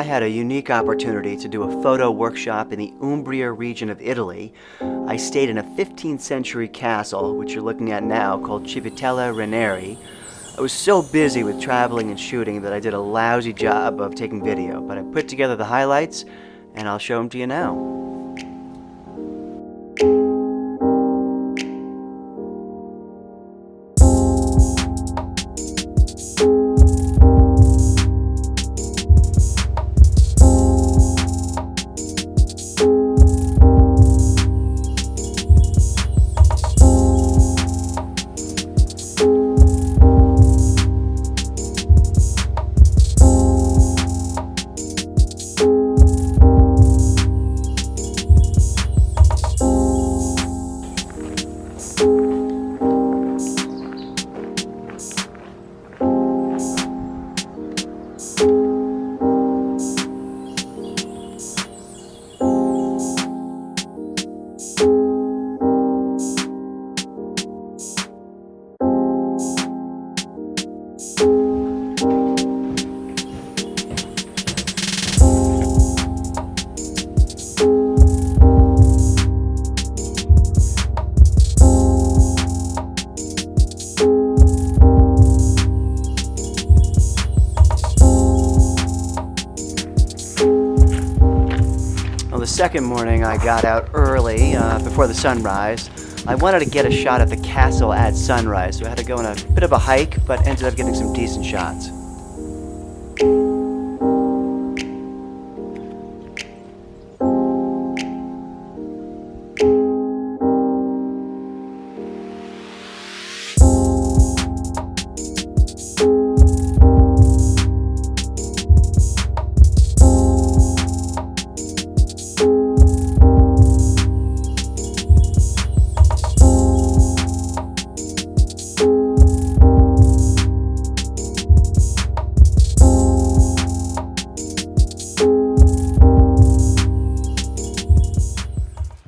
had a unique opportunity to do a photo workshop in the Umbria region of Italy. I stayed in a 15th century castle, which you're looking at now, called Civitella Ranieri. I was so busy with traveling and shooting that I did a lousy job of taking video, but I put together the highlights and I'll show them to you now. The second morning I got out early before the sunrise. I wanted to get a shot at the castle at sunrise, so I had to go on a bit of a hike, but ended up getting some decent shots.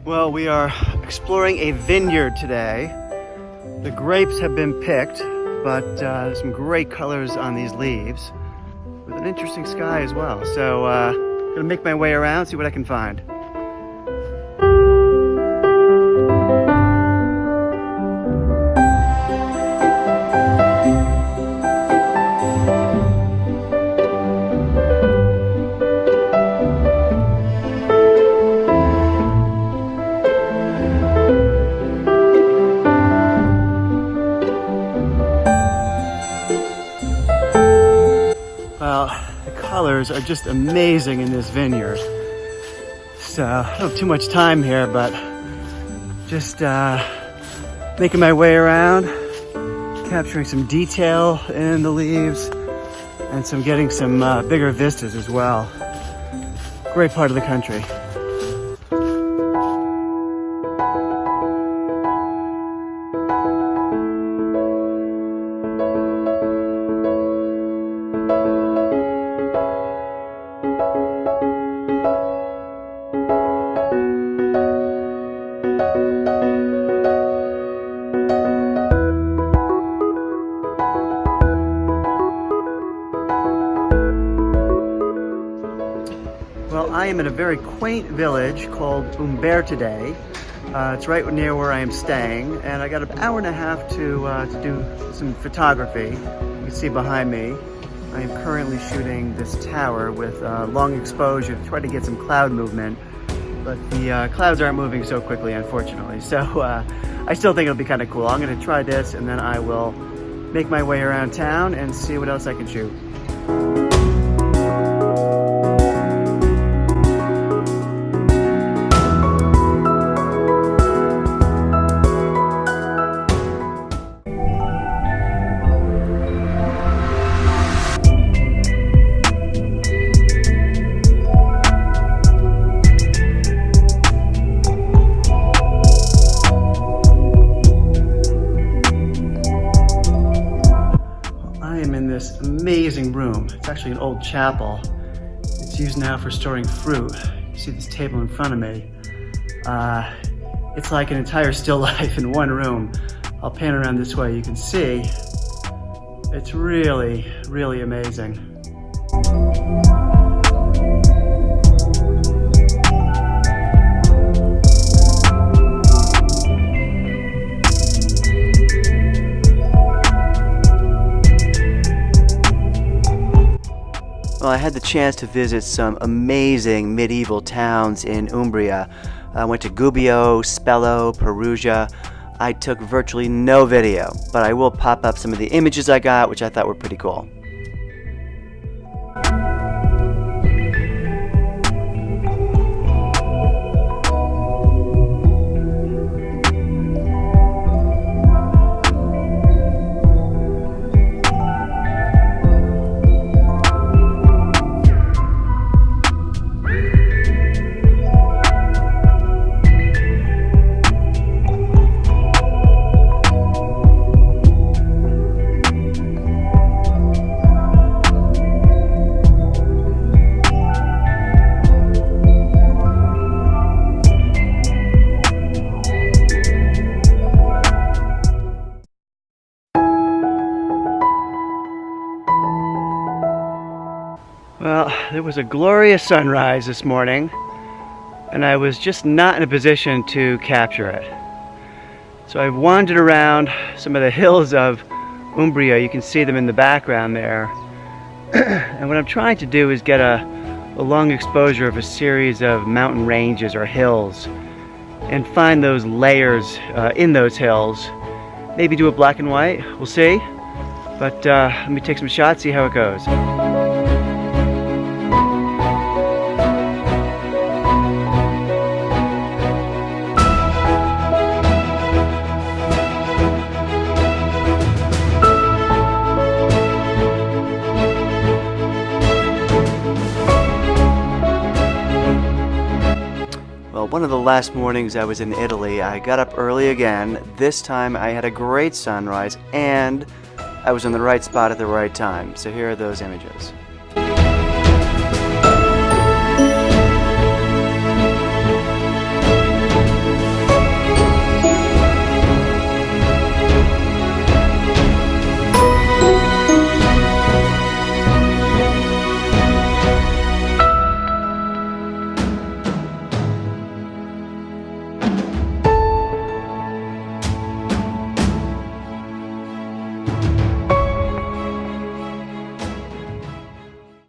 Well, we are exploring a vineyard today. The grapes have been picked, but there's some great colors on these leaves with an interesting sky as well. So I'm gonna make my way around, see what I can find. Well, the colors are just amazing in this vineyard. So I don't have too much time here, but just making my way around, capturing some detail in the leaves and getting some bigger vistas as well. Great part of the country. Well, I am in a very quaint village called Umbria today. It's right near where I am staying, and I got an hour and a half to do some photography. You can see behind me, I am currently shooting this tower with long exposure to try to get some cloud movement, but the clouds aren't moving so quickly, unfortunately. So I still think it'll be kind of cool. I'm going to try this, and then I will make my way around town and see what else I can shoot. This amazing room. It's actually an old chapel. It's used now for storing fruit. You see this table in front of me. It's like an entire still life in one room. I'll pan around this way. You can see it's really, really amazing. Well, I had the chance to visit some amazing medieval towns in Umbria. I went to Gubbio, Spello, Perugia. I took virtually no video, but I will pop up some of the images I got, which I thought were pretty cool. Well, there was a glorious sunrise this morning, and I was just not in a position to capture it. So I've wandered around some of the hills of Umbria. You can see them in the background there. And what I'm trying to do is get a long exposure of a series of mountain ranges or hills and find those layers in those hills. Maybe do a black and white, we'll see. But let me take some shots, see how it goes. One of the last mornings I was in Italy, I got up early again. This time I had a great sunrise and I was in the right spot at the right time. So here are those images.